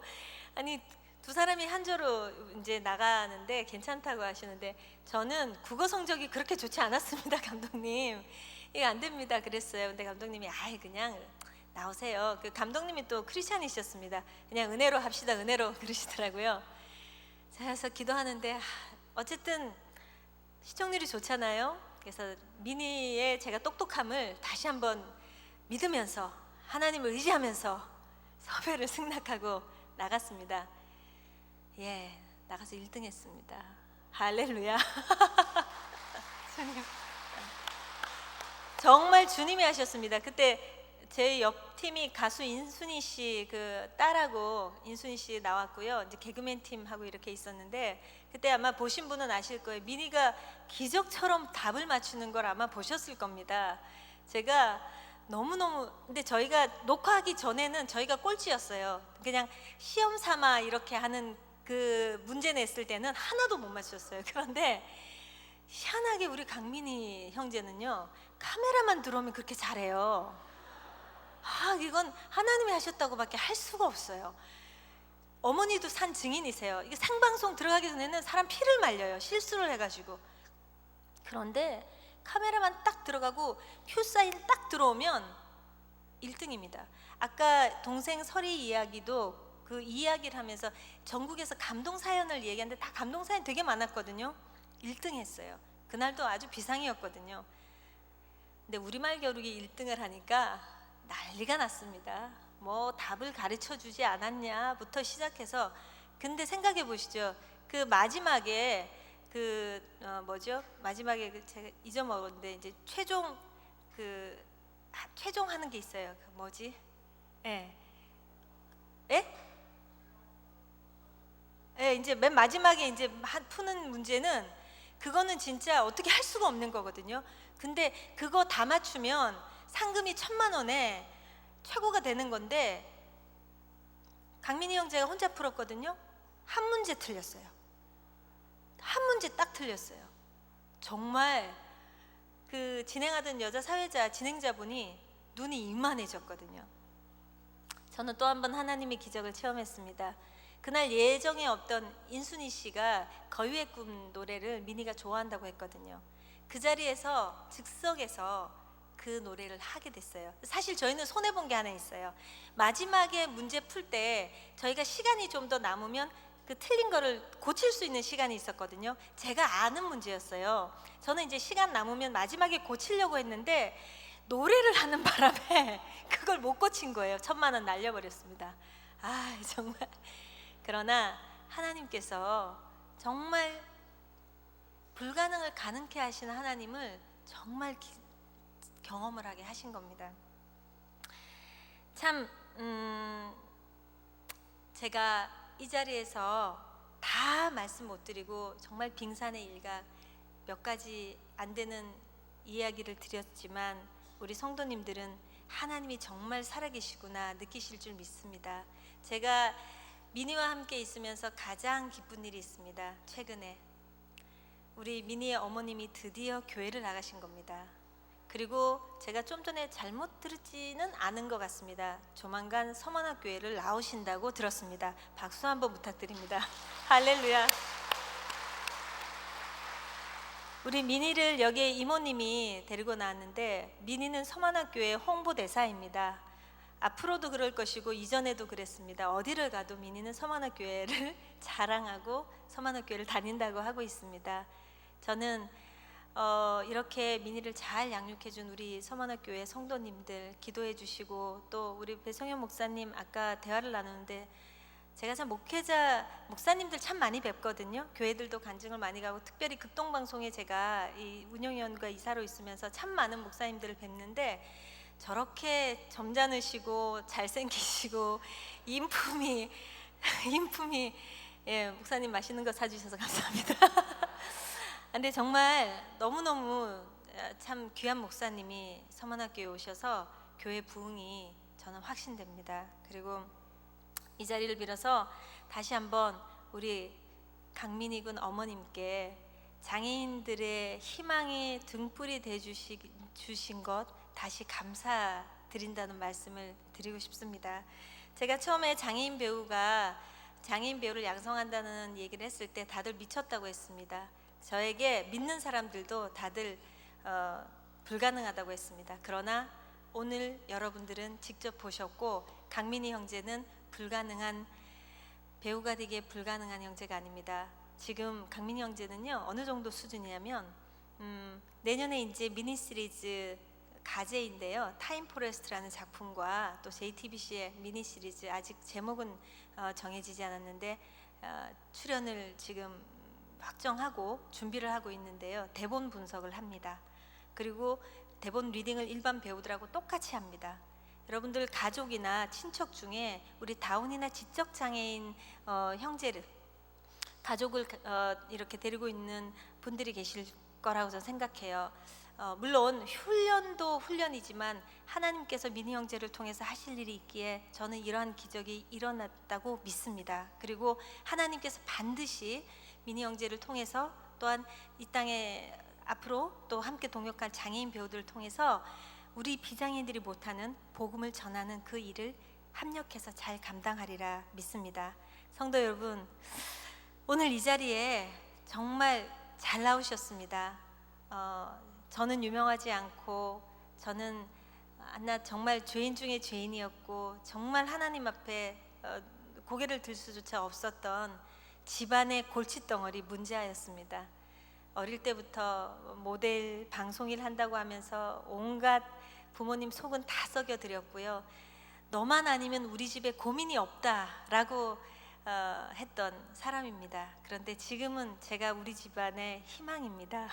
아니 두 사람이 한 조로 이제 나가는데 괜찮다고 하시는데 저는 국어 성적이 그렇게 좋지 않았습니다. 감독님 이거 안 됩니다 그랬어요. 근데 감독님이 그냥 나오세요. 그 감독님이 또 크리스찬이셨습니다. 그냥 은혜로 합시다 은혜로 그러시더라고요. 그래서 기도하는데 어쨌든 시청률이 좋잖아요. 그래서 미니의 제가 똑똑함을 다시 한번 믿으면서 하나님을 의지하면서 섭외를 승낙하고 나갔습니다. 예, 나가서 1등 했습니다. 할렐루야. 주님. 정말 주님이 하셨습니다. 그때 제 옆 팀이 가수 인순이 씨 그 딸하고 인순이 씨 나왔고요. 이제 개그맨 팀하고 이렇게 있었는데 그때 아마 보신 분은 아실 거예요. 미니가 기적처럼 답을 맞추는 걸 아마 보셨을 겁니다. 제가 너무너무 근데 저희가 녹화하기 전에는 저희가 꼴찌였어요. 그냥 시험 삼아 이렇게 하는 그 문제 냈을 때는 하나도 못 맞췄어요. 그런데 희한하게 우리 강민이 형제는요 카메라만 들어오면 그렇게 잘해요. 이건 하나님이 하셨다고밖에 할 수가 없어요. 어머니도 산 증인이세요. 이게 생방송 들어가기 전에는 사람 피를 말려요. 실수를 해가지고. 그런데 카메라만 딱 들어가고 큐 사인 딱 들어오면 1등입니다. 아까 동생 설이 이야기도 그 이야기를 하면서 전국에서 감동 사연을 얘기하는데 다 감동 사연 되게 많았거든요. 1등 했어요. 그날도 아주 비상이었거든요. 근데 우리말 겨루기 1등을 하니까 난리가 났습니다. 뭐 답을 가르쳐 주지 않았냐부터 시작해서 근데 생각해 보시죠. 그 마지막에 마지막에 제가 잊어먹었는데 이제 최종 최종 하는 게 있어요. 그 뭐지? 예. 이제 맨 마지막에 이제 푸는 문제는 그거는 진짜 어떻게 할 수가 없는 거거든요. 근데 그거 다 맞추면 상금이 1,000만 원에 최고가 되는 건데 강민이 형제가 혼자 풀었거든요. 한 문제 틀렸어요. 한 문제 딱 틀렸어요. 정말 그 진행하던 여자 사회자 진행자분이 눈이 이만해졌거든요. 저는 또 한 번 하나님의 기적을 체험했습니다. 그날 예정에 없던 인순이 씨가 거위의 꿈 노래를 미니가 좋아한다고 했거든요. 그 자리에서 즉석에서 그 노래를 하게 됐어요. 사실 저희는 손해본 게 하나 있어요. 마지막에 문제 풀 때 저희가 시간이 좀 더 남으면 그 틀린 거를 고칠 수 있는 시간이 있었거든요. 제가 아는 문제였어요. 저는 이제 시간 남으면 마지막에 고치려고 했는데 노래를 하는 바람에 그걸 못 고친 거예요. 1,000만 원 날려버렸습니다. 정말. 그러나 하나님께서 정말 불가능을 가능케 하시는 하나님을 정말 경험을 하게 하신 겁니다. 참 제가 이 자리에서 다 말씀 못 드리고 정말 빙산의 일각 몇 가지 안 되는 이야기를 드렸지만 우리 성도님들은 하나님이 정말 살아계시구나 느끼실 줄 믿습니다. 제가 미니와 함께 있으면서 가장 기쁜 일이 있습니다. 최근에 우리 미니의 어머님이 드디어 교회를 나가신 겁니다. 그리고 제가 좀 전에 잘못 들지는 않은 것 같습니다. 조만간 서만학교회를 나오신다고 들었습니다. 박수 한번 부탁드립니다. 할렐루야. 우리 미니를 여기에 이모님이 데리고 나왔는데 미니는 서만학교회 홍보대사입니다. 앞으로도 그럴 것이고 이전에도 그랬습니다. 어디를 가도 미니는 서만학교회를 자랑하고 서만학교회를 다닌다고 하고 있습니다. 저는 이렇게 미니를 잘 양육해준 우리 서만학교회 성도님들 기도해 주시고 또 우리 배성현 목사님 아까 대화를 나누는데 제가 참 목사님들 참 많이 뵙거든요. 교회들도 간증을 많이 가고 특별히 극동방송에 제가 이 운영위원과 이사로 있으면서 참 많은 목사님들을 뵙는데 저렇게 점잖으시고 잘생기시고 인품이 목사님 맛있는 거 사주셔서 감사합니다. 근데 정말 너무너무 참 귀한 목사님이 서만학교에 오셔서 교회 부흥이 저는 확신됩니다. 그리고 이 자리를 빌어서 다시 한번 우리 강민희 군 어머님께 장애인들의 희망의 등불이 돼 주신 것 다시 감사드린다는 말씀을 드리고 싶습니다. 제가 처음에 장애인 배우를 양성한다는 얘기를 했을 때 다들 미쳤다고 했습니다. 저에게 믿는 사람들도 다들 불가능하다고 했습니다. 그러나 오늘 여러분들은 직접 보셨고, 강민희 형제는 불가능한 배우가 되기에 불가능한 형제가 아닙니다. 지금 강민희 형제는요 어느 정도 수준이냐면 내년에 이제 미니 시리즈 가제인데요, 타임 포레스트라는 작품과 또 JTBC의 미니 시리즈, 아직 제목은 정해지지 않았는데 출연을 지금 확정하고 준비를 하고 있는데요, 대본 분석을 합니다. 그리고 대본 리딩을 일반 배우들하고 똑같이 합니다. 여러분들 가족이나 친척 중에 우리 다운이나 지적 장애인 형제를, 가족을 이렇게 데리고 있는 분들이 계실 거라고 저는 생각해요. 물론 훈련도 훈련이지만 하나님께서 미니 형제를 통해서 하실 일이 있기에 저는 이러한 기적이 일어났다고 믿습니다. 그리고 하나님께서 반드시 미니 형제를 통해서, 또한 이 땅에 앞으로 또 함께 동역할 장애인 배우들을 통해서 우리 비장애인들이 못하는 복음을 전하는 그 일을 합력해서 잘 감당하리라 믿습니다. 성도 여러분, 오늘 이 자리에 정말 잘 나오셨습니다. 저는 유명하지 않고, 저는 정말 죄인 중에 죄인이었고, 정말 하나님 앞에 고개를 들 수조차 없었던 집안의 골칫덩어리 문제아였습니다. 어릴 때부터 모델 방송일 한다고 하면서 온갖 부모님 속은 다 썩여드렸고요. 너만 아니면 우리 집에 고민이 없다라고 했던 사람입니다. 그런데 지금은 제가 우리 집안의 희망입니다.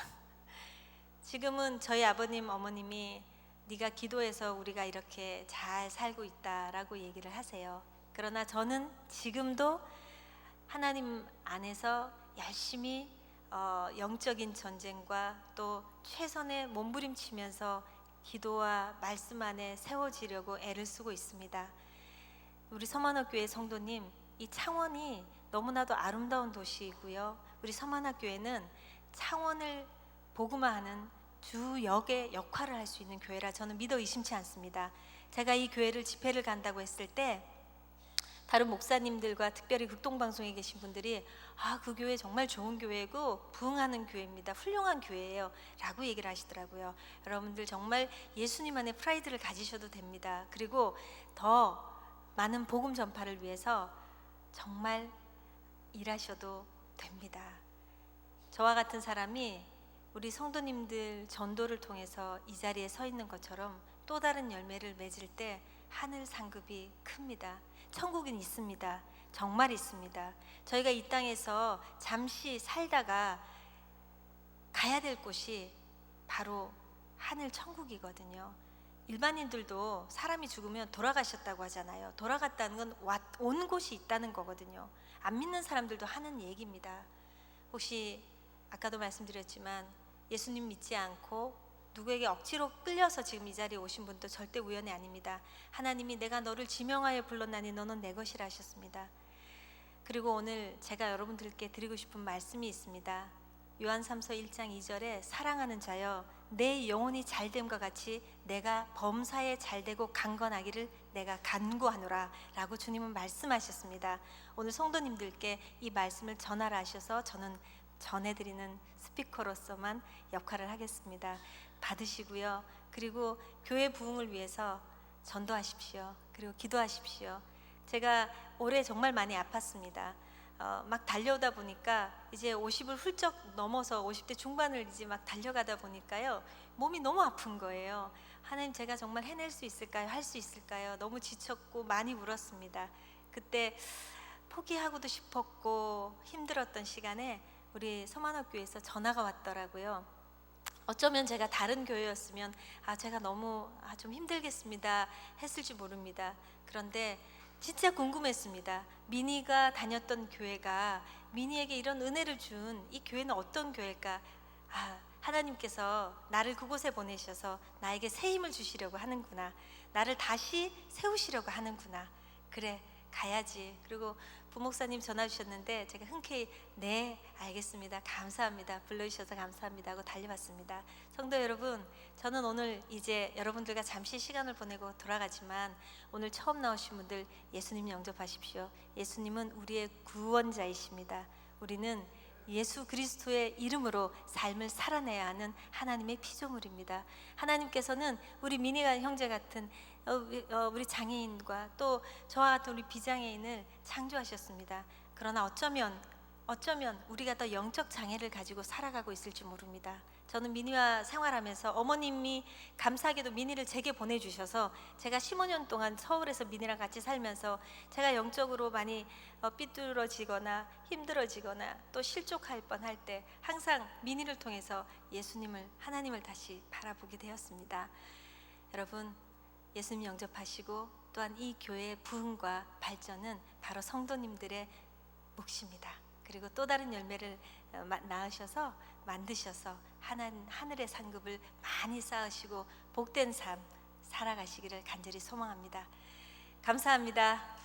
지금은 저희 아버님 어머님이 네가 기도해서 우리가 이렇게 잘 살고 있다라고 얘기를 하세요. 그러나 저는 지금도 하나님 안에서 열심히 영적인 전쟁과 또 최선의 몸부림치면서 기도와 말씀 안에 세워지려고 애를 쓰고 있습니다. 우리 서만학교회 성도님, 이 창원이 너무나도 아름다운 도시이고요, 우리 서만학교회는 창원을 복음화하는 주역의 역할을 할 수 있는 교회라 저는 믿어 의심치 않습니다. 제가 이 교회를 집회를 간다고 했을 때 다른 목사님들과 특별히 극동방송에 계신 분들이 그 교회 정말 좋은 교회고 부흥하는 교회입니다, 훌륭한 교회예요 라고 얘기를 하시더라고요. 여러분들 정말 예수님 안에 프라이드를 가지셔도 됩니다. 그리고 더 많은 복음 전파를 위해서 정말 일하셔도 됩니다. 저와 같은 사람이 우리 성도님들 전도를 통해서 이 자리에 서 있는 것처럼 또 다른 열매를 맺을 때 하늘 상급이 큽니다. 천국은 있습니다. 정말 있습니다. 저희가 이 땅에서 잠시 살다가 가야 될 곳이 바로 하늘 천국이거든요. 일반인들도 사람이 죽으면 돌아가셨다고 하잖아요. 돌아갔다는 건 온 곳이 있다는 거거든요. 안 믿는 사람들도 하는 얘기입니다. 혹시 아까도 말씀드렸지만 예수님 믿지 않고 누구에게 억지로 끌려서 지금 이 자리에 오신 분도 절대 우연이 아닙니다. 하나님이 내가 너를 지명하여 불렀나니 너는 내 것이라 하셨습니다. 그리고 오늘 제가 여러분들께 드리고 싶은 말씀이 있습니다. 요한삼서 1장 2절에 사랑하는 자여 내 영혼이 잘됨과 같이 내가 범사에 잘되고 강건하기를 내가 간구하노라 라고 주님은 말씀하셨습니다. 오늘 성도님들께 이 말씀을 전하라 하셔서 저는 전해드리는 스피커로서만 역할을 하겠습니다. 받으시고요. 그리고 교회 부흥을 위해서 전도하십시오. 그리고 기도하십시오. 제가 올해 정말 많이 아팠습니다. 막 달려오다 보니까 이제 50을 훌쩍 넘어서 50대 중반을 이제 막 달려가다 보니까요, 몸이 너무 아픈 거예요. 하나님, 제가 정말 해낼 수 있을까요? 할 수 있을까요? 너무 지쳤고 많이 울었습니다. 그때 포기하고도 싶었고 힘들었던 시간에 우리 서만학교에서 전화가 왔더라고요. 어쩌면 제가 다른 교회였으면 제가 너무 좀 힘들겠습니다 했을지 모릅니다. 그런데 진짜 궁금했습니다. 미니가 다녔던 교회가 미니에게 이런 은혜를 준 이 교회는 어떤 교회일까? 하나님께서 나를 그곳에 보내셔서 나에게 새 힘을 주시려고 하는구나. 나를 다시 세우시려고 하는구나. 그래, 가야지. 그리고 부목사님 전화 주셨는데 제가 흔쾌히 네 알겠습니다, 감사합니다, 불러주셔서 감사합니다 하고 달려왔습니다. 성도 여러분, 저는 오늘 이제 여러분들과 잠시 시간을 보내고 돌아가지만 오늘 처음 나오신 분들 예수님 영접하십시오. 예수님은 우리의 구원자이십니다. 우리는 예수 그리스도의 이름으로 삶을 살아내야 하는 하나님의 피조물입니다. 하나님께서는 우리 미니가 형제 같은 우리 장애인과 또 저와 같은 우리 비장애인을 창조하셨습니다. 그러나 어쩌면 우리가 더 영적 장애를 가지고 살아가고 있을지 모릅니다. 저는 미니와 생활하면서 어머님이 감사하게도 미니를 제게 보내주셔서 제가 15년 동안 서울에서 미니랑 같이 살면서 제가 영적으로 많이 삐뚤어지거나 힘들어지거나 또 실족할 뻔할 때 항상 미니를 통해서 예수님을, 하나님을 다시 바라보게 되었습니다. 여러분, 예수님 영접하시고 또한 이 교회의 부흥과 발전은 바로 성도님들의 몫입니다. 그리고 또 다른 열매를 낳으셔서 만드셔서 하늘의 상급을 많이 쌓으시고 복된 삶 살아가시기를 간절히 소망합니다. 감사합니다.